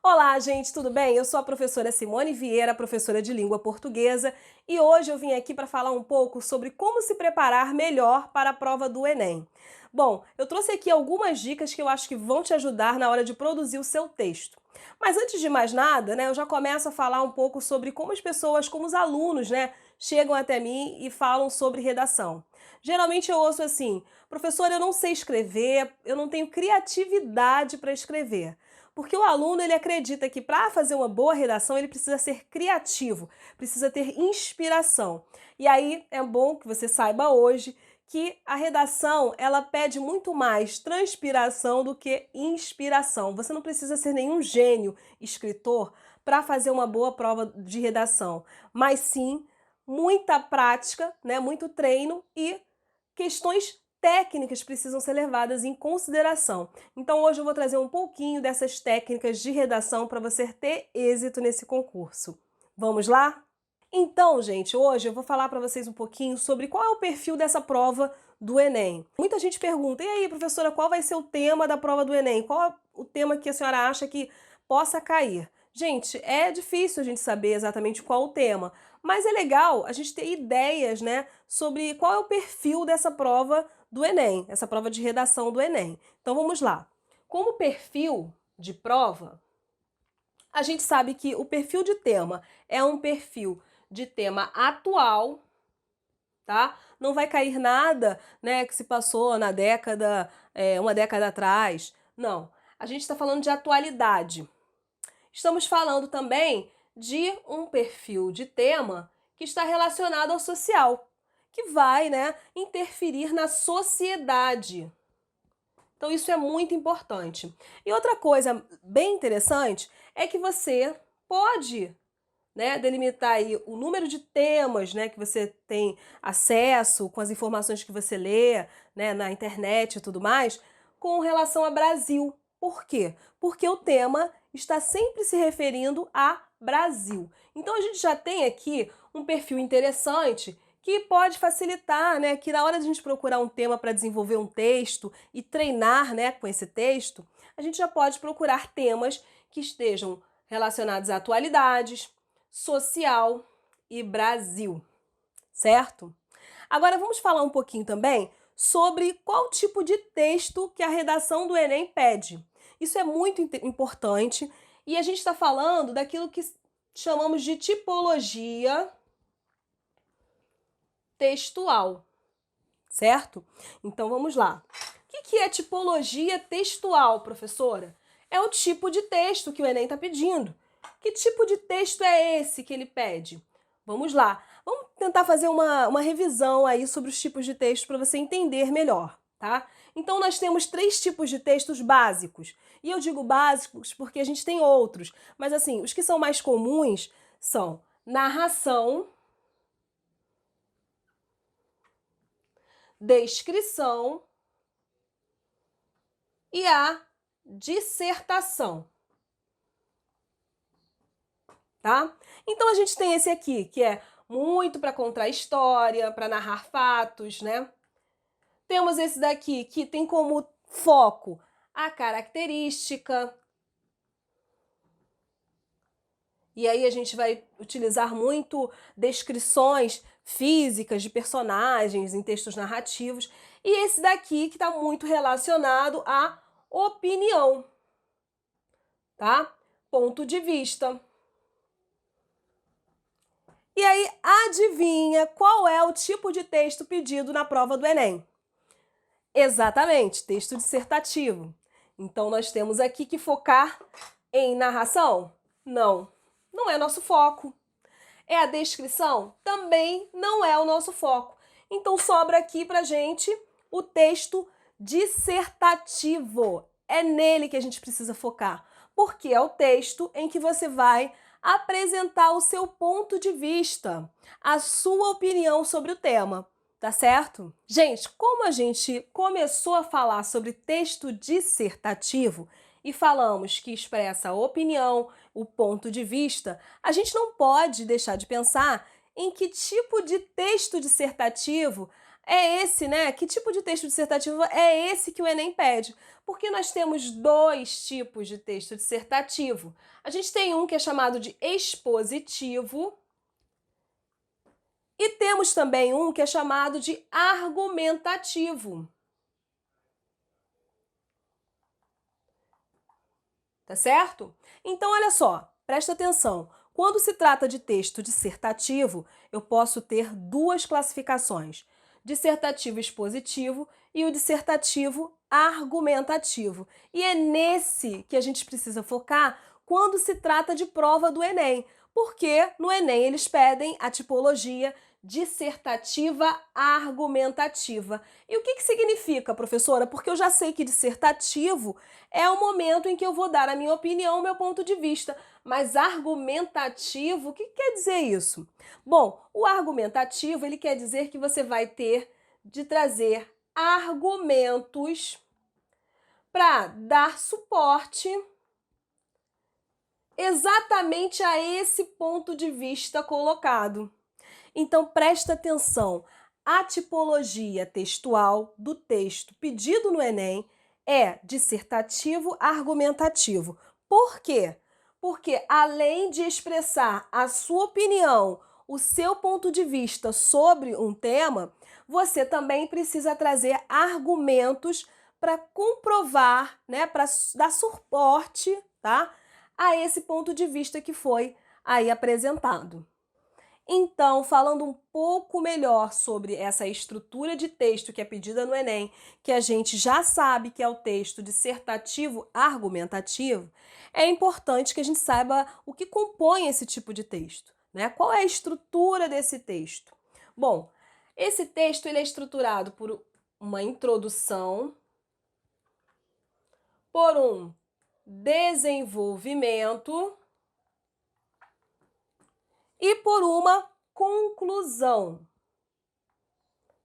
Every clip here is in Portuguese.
Olá, gente, tudo bem? Eu sou a professora Simone Vieira, professora de língua portuguesa, e hoje eu vim aqui para falar um pouco sobre como se preparar melhor para a prova do Enem. Bom, eu trouxe aqui algumas dicas que eu acho que vão te ajudar na hora de produzir o seu texto. Mas antes de mais nada, eu já começo a falar um pouco sobre como as pessoas, como os alunos, chegam até mim e falam sobre redação. Geralmente eu ouço assim: professora, eu não sei escrever, eu não tenho criatividade para escrever. Porque o aluno ele acredita que para fazer uma boa redação ele precisa ser criativo, precisa ter inspiração. E aí é bom que você saiba hoje que a redação ela pede muito mais transpiração do que inspiração. Você não precisa ser nenhum gênio escritor para fazer uma boa prova de redação, mas sim muita prática, muito treino e questões técnicas precisam ser levadas em consideração. Então hoje eu vou trazer um pouquinho dessas técnicas de redação para você ter êxito nesse concurso. Vamos lá? Então, gente, hoje eu vou falar para vocês um pouquinho sobre qual é o perfil dessa prova do Enem. Muita gente pergunta: e aí, professora, qual vai ser o tema da prova do Enem? Qual é o tema que a senhora acha que possa cair? Gente, é difícil a gente saber exatamente qual o tema, mas é legal a gente ter ideias, sobre qual é o perfil dessa prova do Enem, essa prova de redação do Enem. Então vamos lá. Como perfil de prova, a gente sabe que o perfil de tema é um perfil de tema atual, tá? Não vai cair nada, que se passou na década, uma década atrás. Não. A gente está falando de atualidade. Estamos falando também de um perfil de tema que está relacionado ao social, que vai, interferir na sociedade. Então isso é muito importante. E outra coisa bem interessante é que você pode, delimitar aí o número de temas, que você tem acesso com as informações que você lê, na internet e tudo mais, com relação a Brasil. Por quê? Porque o tema está sempre se referindo a Brasil. Então a gente já tem aqui um perfil interessante que pode facilitar, que na hora de a gente procurar um tema para desenvolver um texto e treinar, com esse texto, a gente já pode procurar temas que estejam relacionados a atualidades, social e Brasil, certo? Agora vamos falar um pouquinho também sobre qual tipo de texto que a redação do Enem pede. Isso é muito importante e a gente está falando daquilo que chamamos de tipologia textual, certo? Então vamos lá. O que é tipologia textual, professora? É o tipo de texto que o Enem está pedindo. Que tipo de texto é esse que ele pede? Vamos lá. Vamos tentar fazer uma revisão aí sobre os tipos de texto para você entender melhor, tá? Então nós temos 3 tipos de textos básicos. E eu digo básicos porque a gente tem outros. Mas assim, os que são mais comuns são narração, descrição e a dissertação, tá? Então a gente tem esse aqui, que é muito para contar história, para narrar fatos, Temos esse daqui, que tem como foco a característica. E aí a gente vai utilizar muito descrições físicas de personagens em textos narrativos. E esse daqui que está muito relacionado à opinião, tá? Ponto de vista. E aí, adivinha qual é o tipo de texto pedido na prova do Enem? Exatamente, texto dissertativo. Então, nós temos aqui que focar em narração? Não, não é nosso foco. É a descrição? Também não é o nosso foco. Então, sobra aqui pra gente o texto dissertativo. É nele que a gente precisa focar, porque é o texto em que você vai apresentar o seu ponto de vista, a sua opinião sobre o tema. Tá certo? Gente, como a gente começou a falar sobre texto dissertativo e falamos que expressa a opinião, o ponto de vista, a gente não pode deixar de pensar em que tipo de texto dissertativo é esse, né? Que tipo de texto dissertativo é esse que o Enem pede? Porque nós temos dois tipos de texto dissertativo. A gente tem um que é chamado de expositivo e temos também um que é chamado de argumentativo. Tá certo? Então, olha só, presta atenção. Quando se trata de texto dissertativo, eu posso ter duas classificações: dissertativo expositivo e o dissertativo argumentativo. E é nesse que a gente precisa focar quando se trata de prova do Enem, porque no Enem eles pedem a tipologia dissertativa argumentativa. E o que significa, professora? Porque eu já sei que dissertativo é o momento em que eu vou dar a minha opinião, o meu ponto de vista. Mas argumentativo, o que quer dizer isso? Bom, o argumentativo, ele quer dizer que você vai ter de trazer argumentos para dar suporte exatamente a esse ponto de vista colocado. Então, presta atenção. A tipologia textual do texto pedido no Enem é dissertativo argumentativo. Por quê? Porque além de expressar a sua opinião, o seu ponto de vista sobre um tema, você também precisa trazer argumentos para comprovar, né, para dar suporte, tá, a esse ponto de vista que foi aí apresentado. Então, falando um pouco melhor sobre essa estrutura de texto que é pedida no Enem, que a gente já sabe que é o texto dissertativo argumentativo, é importante que a gente saiba o que compõe esse tipo de texto, né? Qual é a estrutura desse texto? Bom, esse texto ele é estruturado por uma introdução, por um desenvolvimento e por uma conclusão.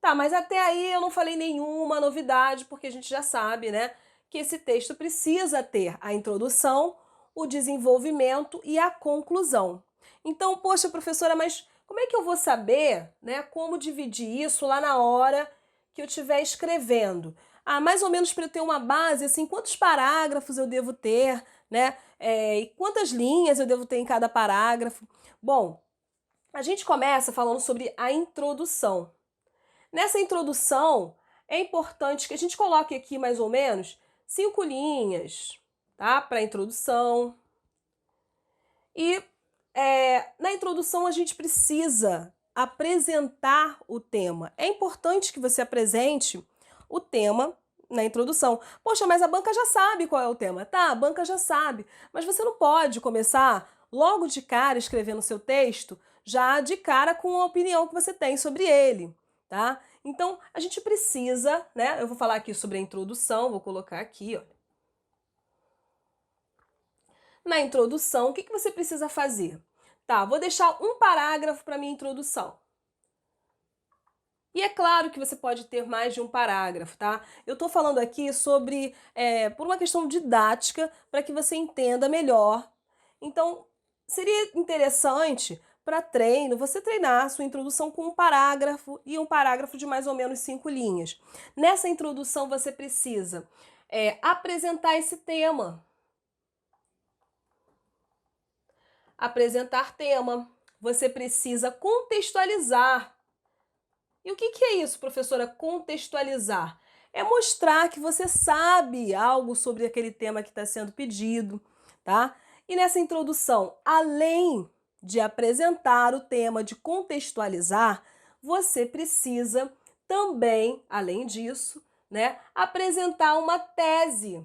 Tá, mas até aí eu não falei nenhuma novidade, porque a gente já sabe, né, que esse texto precisa ter a introdução, o desenvolvimento e a conclusão. Então, poxa, professora, mas como é que eu vou saber, né, como dividir isso lá na hora que eu estiver escrevendo? Ah, mais ou menos para eu ter uma base, assim, quantos parágrafos eu devo ter, né, e quantas linhas eu devo ter em cada parágrafo? Bom, a gente começa falando sobre a introdução. Nessa introdução, é importante que a gente coloque aqui mais ou menos 5 linhas, tá? Para a introdução. E na introdução a gente precisa apresentar o tema. É importante que você apresente o tema na introdução. Poxa, mas a banca já sabe qual é o tema. Tá, a banca já sabe. Mas você não pode começar logo de cara escrevendo seu texto, já de cara com a opinião que você tem sobre ele, tá? Então, a gente precisa, né? Eu vou falar aqui sobre a introdução, vou colocar aqui, ó. Na introdução, o que você precisa fazer? Tá, vou deixar um parágrafo para minha introdução. E é claro que você pode ter mais de um parágrafo, tá? Eu estou falando aqui sobre, por uma questão didática, para que você entenda melhor. Então, seria interessante para treino, você treinar a sua introdução com um parágrafo e um parágrafo de mais ou menos 5 linhas. Nessa introdução, você precisa apresentar esse tema. Apresentar tema. Você precisa contextualizar. E o que é isso, professora? Contextualizar. É mostrar que você sabe algo sobre aquele tema que está sendo pedido, tá? E nessa introdução, além de apresentar o tema, de contextualizar, você precisa também, além disso, né, apresentar uma tese.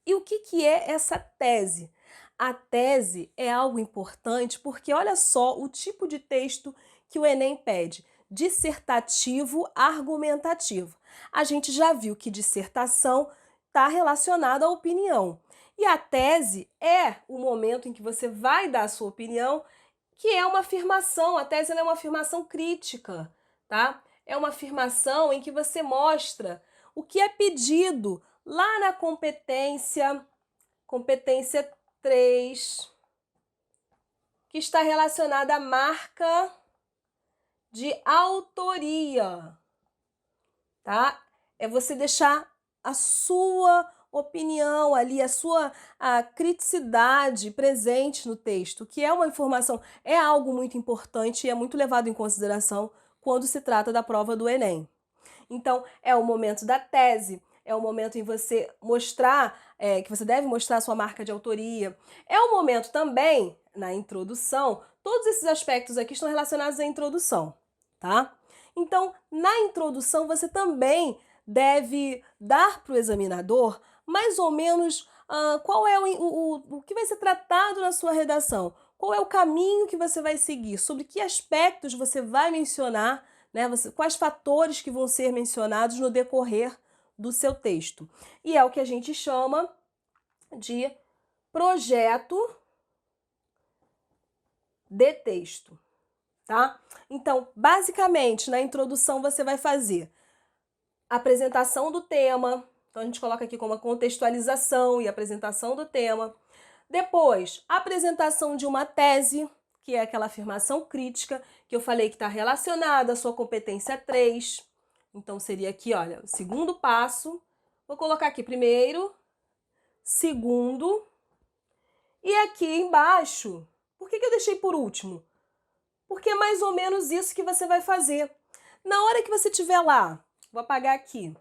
E o que é essa tese? A tese é algo importante porque olha só o tipo de texto que o Enem pede: dissertativo argumentativo. A gente já viu que dissertação está relacionada à opinião. E a tese é o momento em que você vai dar a sua opinião, que é uma afirmação. A tese é uma afirmação crítica, tá? É uma afirmação em que você mostra o que é pedido lá na competência 3, que está relacionada à marca de autoria, tá? É você deixar a sua opinião ali, a criticidade presente no texto, que é uma informação, é algo muito importante e é muito levado em consideração quando se trata da prova do Enem. Então, é o momento da tese, é o momento em você mostrar, que você deve mostrar a sua marca de autoria. É o momento também, na introdução, todos esses aspectos aqui estão relacionados à introdução, tá? Então, na introdução, você também deve dar para o examinador mais ou menos qual é o que vai ser tratado na sua redação, qual é o caminho que você vai seguir, sobre que aspectos você vai mencionar, né, quais fatores que vão ser mencionados no decorrer do seu texto. E é o que a gente chama de projeto de texto, tá? Então, basicamente, na introdução você vai fazer a apresentação do tema, então a gente coloca aqui como a contextualização e apresentação do tema. Depois, a apresentação de uma tese, que é aquela afirmação crítica, que eu falei que está relacionada à sua competência 3. Então, seria aqui, olha, o segundo passo. Vou colocar aqui primeiro, segundo, e aqui embaixo, por que eu deixei por último? Porque é mais ou menos isso que você vai fazer. Na hora que você estiver lá, vou apagar aqui.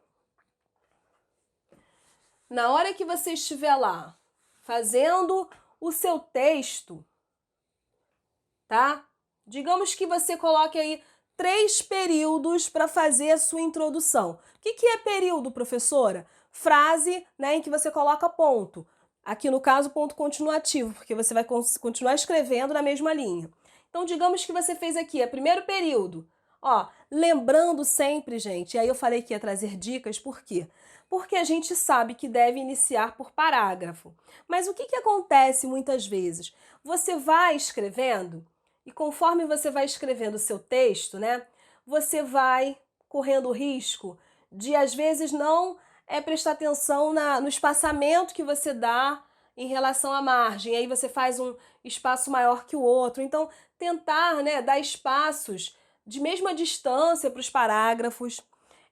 Na hora que você estiver lá, fazendo o seu texto, tá? Digamos que você coloque aí 3 períodos para fazer a sua introdução. O que é período, professora? Frase, né, em que você coloca ponto. Aqui no caso, ponto continuativo, porque você vai continuar escrevendo na mesma linha. Então, digamos que você fez aqui, primeiro período. Ó, lembrando sempre, gente, e aí eu falei que ia trazer dicas, por quê? Porque a gente sabe que deve iniciar por parágrafo. Mas o que acontece muitas vezes? Você vai escrevendo e conforme você vai escrevendo o seu texto, né, você vai correndo o risco de, às vezes, não prestar atenção no espaçamento que você dá em relação à margem. Aí você faz um espaço maior que o outro. Então, tentar, né, dar espaços de mesma distância para os parágrafos.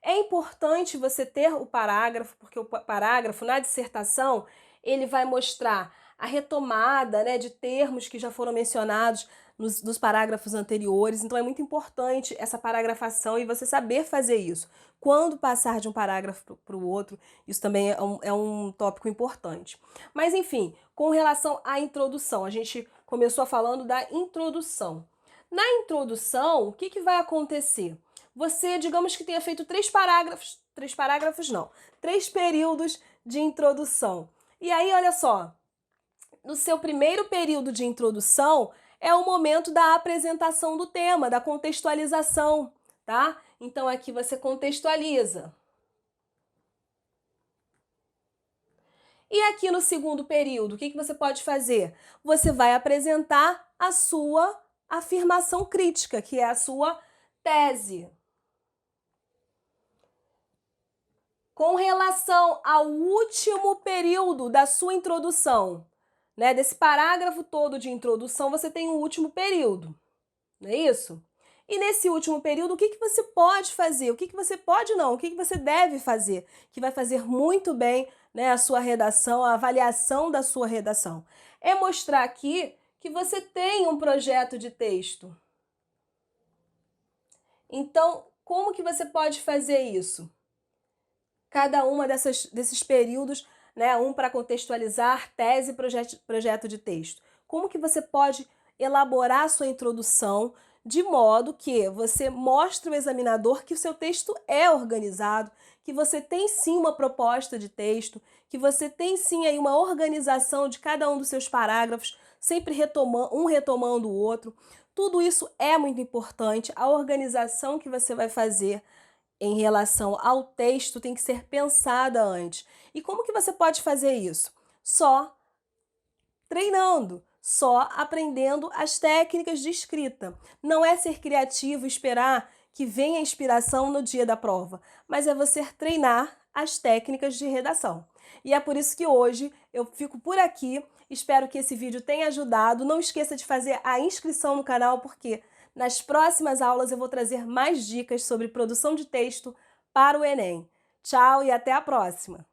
É importante você ter o parágrafo, porque o parágrafo na dissertação, ele vai mostrar a retomada, né, de termos que já foram mencionados nos parágrafos anteriores. Então, é muito importante essa paragrafação e você saber fazer isso. Quando passar de um parágrafo para o outro, isso também é um tópico importante. Mas, enfim, com relação à introdução, a gente começou falando da introdução. Na introdução, o que vai acontecer? Você, digamos que tenha feito 3 períodos de introdução. E aí, olha só, no seu primeiro período de introdução é o momento da apresentação do tema, da contextualização, tá? Então, aqui você contextualiza. E aqui no segundo período, o que você pode fazer? Você vai apresentar a sua afirmação crítica, que é a sua tese. Com relação ao último período da sua introdução, né, desse parágrafo todo de introdução, você tem um último período, não é isso? E nesse último período, o que você pode fazer? O que você pode não? O que você deve fazer? Que vai fazer muito bem, né, a sua redação, a avaliação da sua redação. É mostrar aqui que você tem um projeto de texto. Então, como que você pode fazer isso? Cada uma desses períodos, né, um para contextualizar, tese e projeto de texto. Como que você pode elaborar a sua introdução de modo que você mostre ao examinador que o seu texto é organizado, que você tem sim uma proposta de texto, que você tem sim aí uma organização de cada um dos seus parágrafos, sempre retomando o outro. Tudo isso é muito importante, a organização que você vai fazer em relação ao texto tem que ser pensada antes. E como que você pode fazer isso? Só treinando, só aprendendo as técnicas de escrita. Não é ser criativo e esperar que venha a inspiração no dia da prova, mas é você treinar as técnicas de redação. E é por isso que hoje eu fico por aqui. Espero que esse vídeo tenha ajudado. Não esqueça de fazer a inscrição no canal, porque Nas próximas aulas eu vou trazer mais dicas sobre produção de texto para o Enem. Tchau e até a próxima!